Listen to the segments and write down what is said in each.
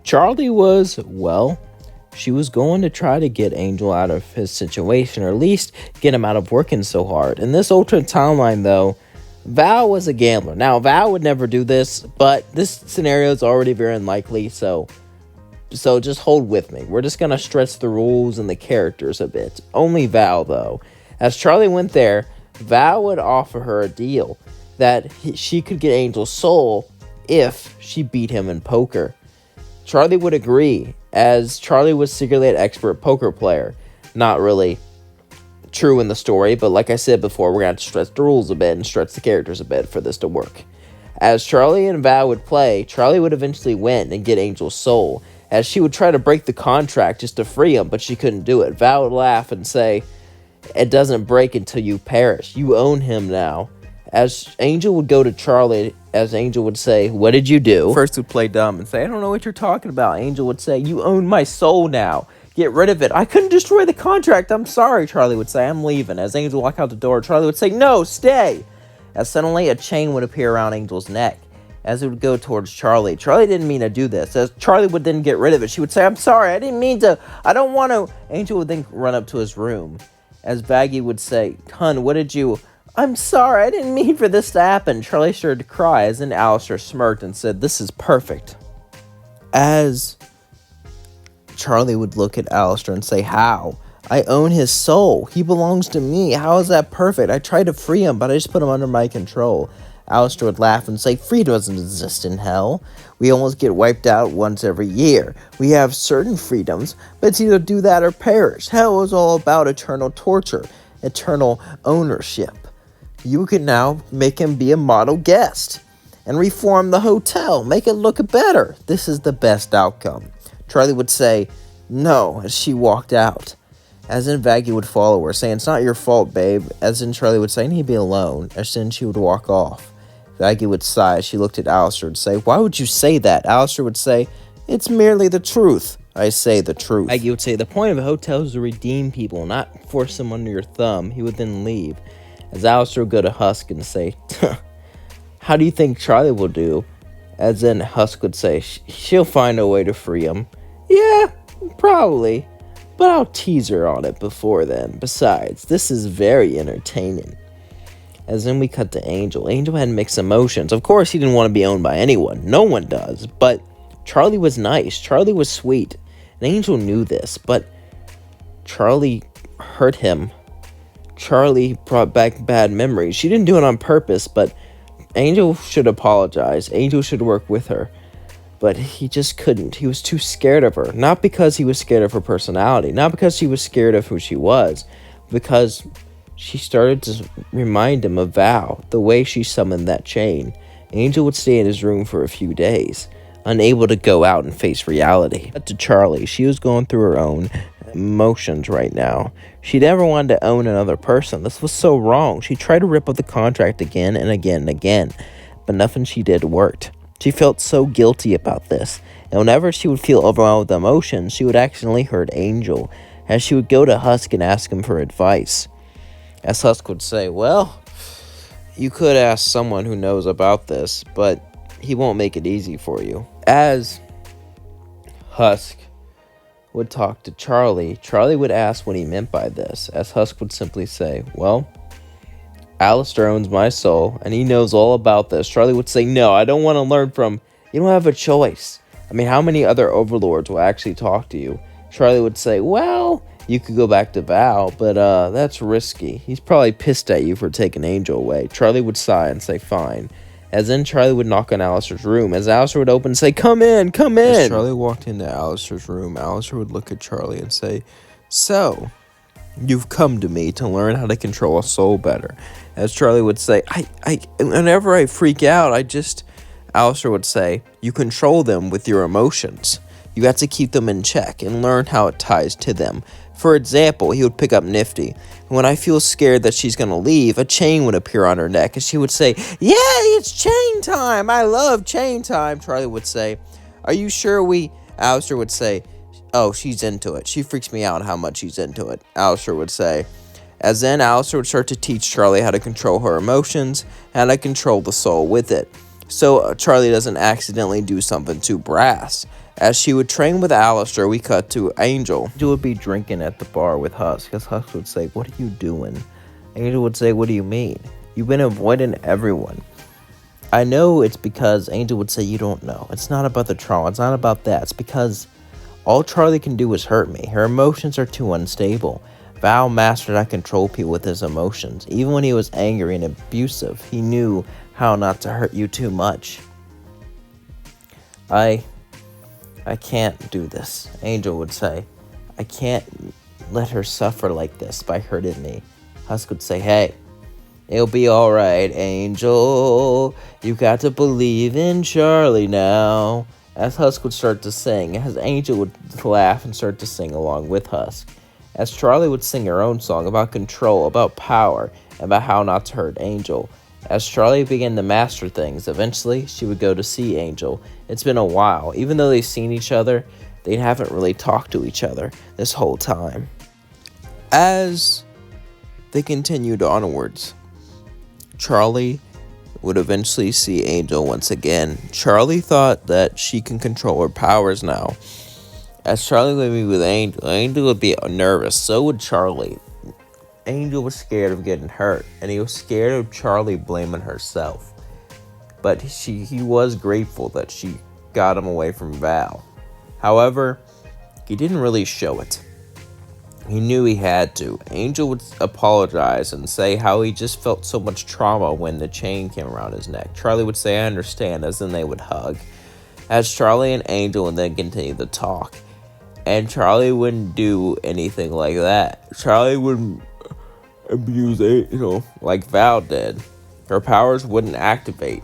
Charlie was, well, she was going to try to get Angel out of his situation, or at least get him out of working so hard. In this alternate timeline, though, Val was a gambler. Now, Val would never do this, but this scenario is already very unlikely, so just hold with me. We're just going to stretch the rules and the characters a bit. Only Val, though. As Charlie went there, Val would offer her a deal that she could get Angel's soul if she beat him in poker. Charlie would agree, as Charlie was secretly an expert poker player. Not really true in the story, but like I said before, we're going to stretch the rules a bit and stretch the characters a bit for this to work. As Charlie and Val would play, Charlie would eventually win and get Angel's soul, as she would try to break the contract just to free him, but she couldn't do it. Val would laugh and say, "It doesn't break until you perish. You own him now." As Angel would go to Charlie, as Angel would say, "What did you do?" First would play dumb and say, "I don't know what you're talking about." Angel would say, "You own my soul now. Get rid of it." "I couldn't destroy the contract. I'm sorry," Charlie would say. "I'm leaving." As Angel walked out the door, Charlie would say, "No, stay." As suddenly a chain would appear around Angel's neck. As it would go towards Charlie. Charlie didn't mean to do this. As Charlie would then get rid of it, she would say, "I'm sorry, I didn't mean to. I don't want to." Angel would then run up to his room. As Baggy would say, "Hun, what did you..." "I'm sorry, I didn't mean for this to happen." Charlie started to cry, as then Alastor smirked and said, "This is perfect." As Charlie would look at Alastor and say, "How? I own his soul. He belongs to me. How is that perfect? I tried to free him, but I just put him under my control." Alastor would laugh and say, "Freedom doesn't exist in hell. We almost get wiped out once every year. We have certain freedoms, but it's either do that or perish. Hell is all about eternal torture, eternal ownership. You can now make him be a model guest and reform the hotel, make it look better. This is the best outcome." Charlie would say, "No," as she walked out. As in, Vaggie would follow her, saying, "It's not your fault, babe." As in, Charlie would say, "I need to be alone." As then she would walk off. Vaggie would sigh as she looked at Alastor and say, "Why would you say that?" Alastor would say, "It's merely the truth. I say the truth." Vaggie would say, "The point of a hotel is to redeem people, not force them under your thumb." He would then leave. As Alastor would go to Husk and say, "How do you think Charlie will do?" As then Husk would say, "She'll find a way to free him." "Yeah, probably. But I'll tease her on it before then. Besides, this is very entertaining." As then we cut to Angel. Angel had mixed emotions. Of course, he didn't want to be owned by anyone. No one does. But Charlie was nice. Charlie was sweet. And Angel knew this. But Charlie hurt him. Charlie brought back bad memories. She didn't do it on purpose, but Angel should apologize. Angel should work with her. But he just couldn't. He was too scared of her. Not because he was scared of her personality. Not because she was scared of who she was. Because she started to remind him of Val, the way she summoned that chain. Angel would stay in his room for a few days, unable to go out and face reality. But to Charlie, she was going through her own emotions right now. She never wanted to own another person. This was so wrong. She tried to rip up the contract again and again and again, but nothing she did worked. She felt so guilty about this, and whenever she would feel overwhelmed with emotions, she would accidentally hurt Angel, as she would go to Husk and ask him for advice. As Husk would say, "Well, you could ask someone who knows about this, but he won't make it easy for you." As Husk would talk to Charlie, Charlie would ask what he meant by this, as Husk would simply say, "Well, Alastor owns my soul, and he knows all about this." Charlie would say, "No, I don't want to learn from..." "You don't have a choice. I mean, how many other overlords will actually talk to you?" Charlie would say, "Well, you could go back to Val, but that's risky. He's probably pissed at you for taking Angel away." Charlie would sigh and say, "Fine." As then Charlie would knock on Alastor's room. As Alastor would open and say, "Come in, come in." As Charlie walked into Alastor's room, Alastor would look at Charlie and say, "So, you've come to me to learn how to control a soul better." As Charlie would say, whenever I freak out, Alastor would say, "You control them with your emotions. You have to keep them in check and learn how it ties to them. For example," he would pick up Nifty. "When I feel scared that she's going to leave, a chain would appear on her neck, and she would say, 'Yay, it's chain time. I love chain time.'" Charlie would say, "Are you sure we..." Alastor would say, "Oh, she's into it. She freaks me out how much she's into it," Alastor would say. As then Alastor would start to teach Charlie how to control her emotions, how to control the soul with it. so Charlie doesn't accidentally do something too brass. As she would train with Alastor, we cut to Angel. Angel would be drinking at the bar with Husk, as Husk would say, "What are you doing?" Angel would say, "What do you mean? You've been avoiding everyone." I know it's because Angel would say, "You don't know. It's not about the trauma. It's not about that. It's because all Charlie can do is hurt me. Her emotions are too unstable." Val mastered how to control people with his emotions. Even when he was angry and abusive, he knew how not to hurt you too much. I can't do this, Angel would say. "I can't let her suffer like this by hurting me." Husk would say, "Hey, it'll be alright, Angel. You got to believe in Charlie now." As Husk would start to sing, as Angel would laugh and start to sing along with Husk. As Charlie would sing her own song about control, about power, and about how not to hurt Angel. As Charlie began to master things, eventually she would go to see Angel. It's been a while. Even though they've seen each other, they haven't really talked to each other this whole time. As they continued onwards, Charlie would eventually see Angel once again. Charlie thought that she can control her powers now. As Charlie would be with Angel, Angel would be nervous. So would Charlie. Angel was scared of getting hurt, and he was scared of Charlie blaming herself. But he was grateful that she got him away from Val. However, he didn't really show it. He knew he had to. Angel would apologize and say how he just felt so much trauma when the chain came around his neck. Charlie would say, "I understand," as then they would hug. As Charlie and Angel would then continue to talk. And Charlie wouldn't do anything like that. Charlie wouldn't abuse it, like Val did. Her powers wouldn't activate.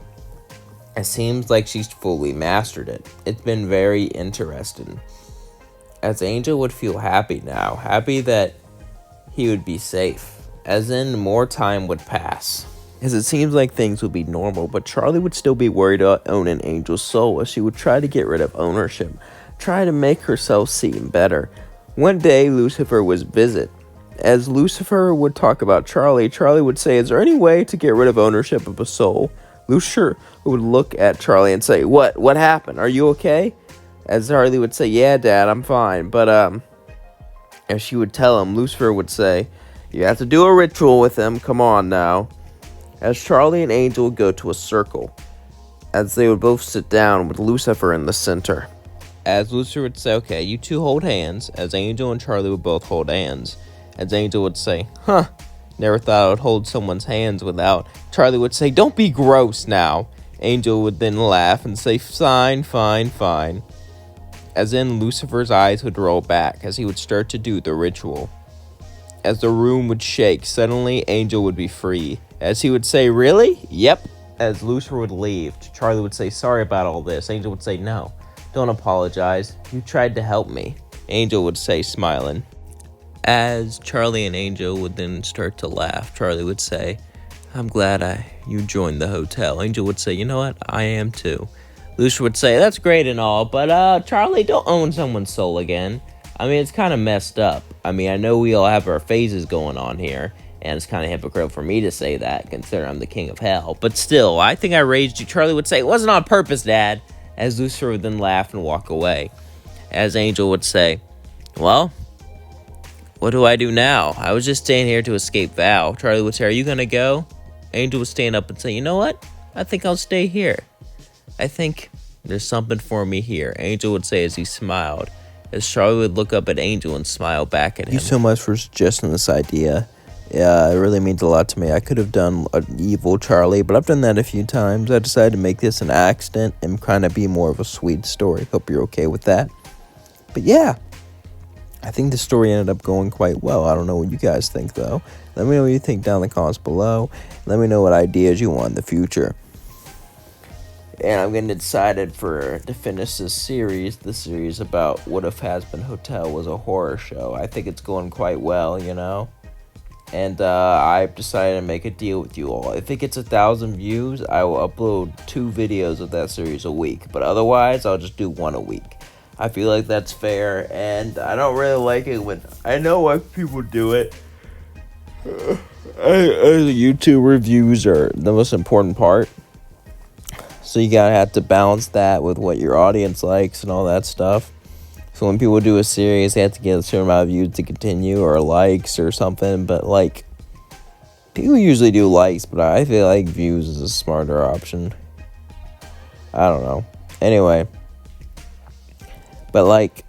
It seems like she's fully mastered it. It's been very interesting. As Angel would feel happy now, happy that he would be safe, as in more time would pass. As it seems like things would be normal, but Charlie would still be worried about owning Angel's soul, as she would try to get rid of ownership, try to make herself seem better. One day, Lucifer was visit. As Lucifer would talk about Charlie, Charlie would say, "Is there any way to get rid of ownership of a soul?" Lucifer would look at Charlie and say, What happened? Are you okay?" As Charlie would say, "Yeah, Dad, I'm fine." But, as she would tell him, Lucifer would say, "You have to do a ritual with him. Come on now." As Charlie and Angel would go to a circle, as they would both sit down with Lucifer in the center. As Lucifer would say, "Okay, you two hold hands," as Angel and Charlie would both hold hands. As Angel would say, "Never thought I would hold someone's hands without." Charlie would say, "Don't be gross now." Angel would then laugh and say, "Fine, fine, fine." As in, Lucifer's eyes would roll back as he would start to do the ritual. As the room would shake, suddenly Angel would be free. As he would say, "Really?" "Yep." As Lucifer would leave, Charlie would say, "Sorry about all this." Angel would say, "No, don't apologize. You tried to help me." Angel would say, smiling. As Charlie and Angel would then start to laugh, Charlie would say, "I'm glad you joined the hotel." Angel would say, "You know what? I am too." Lucifer would say, "That's great and all, but Charlie, don't own someone's soul again. I mean, it's kind of messed up. I mean, I know we all have our phases going on here, and it's kind of hypocritical for me to say that, considering I'm the king of hell. But still, I think I raised you." Charlie would say, "It wasn't on purpose, Dad." As Lucifer would then laugh and walk away. As Angel would say, "Well, what do I do now? I was just staying here to escape Val." Charlie would say, "Are you going to go?" Angel would stand up and say, "You know what? I think I'll stay here. I think there's something for me here." Angel would say as he smiled. As Charlie would look up at Angel and smile back at him. Thank you so much for suggesting this idea. Yeah, it really means a lot to me. I could have done an evil Charlie, but I've done that a few times. I decided to make this an accident and kind of be more of a sweet story. Hope you're okay with that. But yeah, I think the story ended up going quite well. I don't know what you guys think, though. Let me know what you think down in the comments below. Let me know what ideas you want in the future. And I'm getting excited to finish this series. The series about What If Hazbin Hotel was a horror show. I think it's going quite well, And I've decided to make a deal with you all. If it gets 1,000 views, I will upload 2 videos of that series a week. But otherwise, I'll just do 1 a week. I feel like that's fair, and I don't really like it when I know why people do it. YouTube reviews are the most important part. So you gotta have to balance that with what your audience likes and all that stuff. So when people do a series, they have to get a certain amount of views to continue, or likes or something. But like, people usually do likes, but I feel like views is a smarter option. I don't know. Anyway, but like,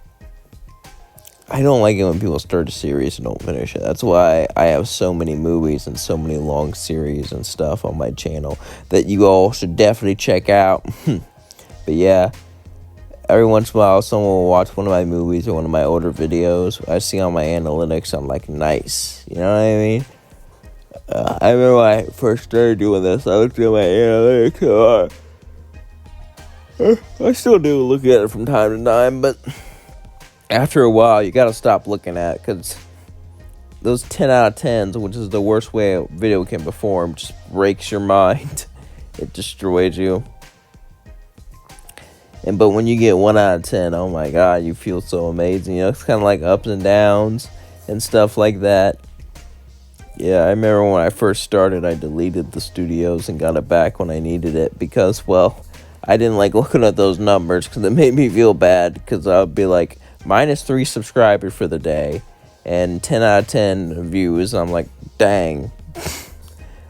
I don't like it when people start a series and don't finish it. That's why I have so many movies and so many long series and stuff on my channel that you all should definitely check out. But yeah, every once in a while, someone will watch one of my movies or one of my older videos. I see on my analytics, I'm like, nice. You know what I mean? I remember when I first started doing this, I looked at my analytics. I still do look at it from time to time, but after a while, you gotta stop looking at it, because those 10 out of 10s, which is the worst way a video can perform, just breaks your mind. It destroys you. But when you get 1 out of 10, oh my god, you feel so amazing. You know, it's kind of like ups and downs and stuff like that. Yeah, I remember when I first started, I deleted the studios and got it back when I needed it, because, well, I didn't like looking at those numbers, because it made me feel bad, because I would be like, -3 subscribers for the day and 10 out of 10 views. I'm like, dang.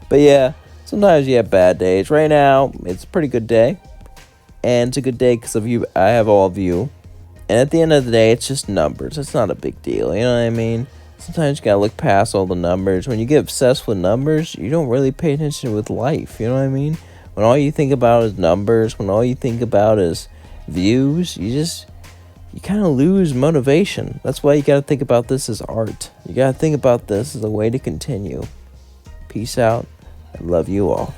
But yeah, sometimes you have bad days. Right now, it's a pretty good day. And it's a good day because of you. I have all of you. And at the end of the day, it's just numbers. It's not a big deal. You know what I mean? Sometimes you gotta look past all the numbers. When you get obsessed with numbers, you don't really pay attention with life. You know what I mean? When all you think about is numbers, when all you think about is views, you kind of lose motivation. That's why you got to think about this as art. You got to think about this as a way to continue. Peace out. I love you all.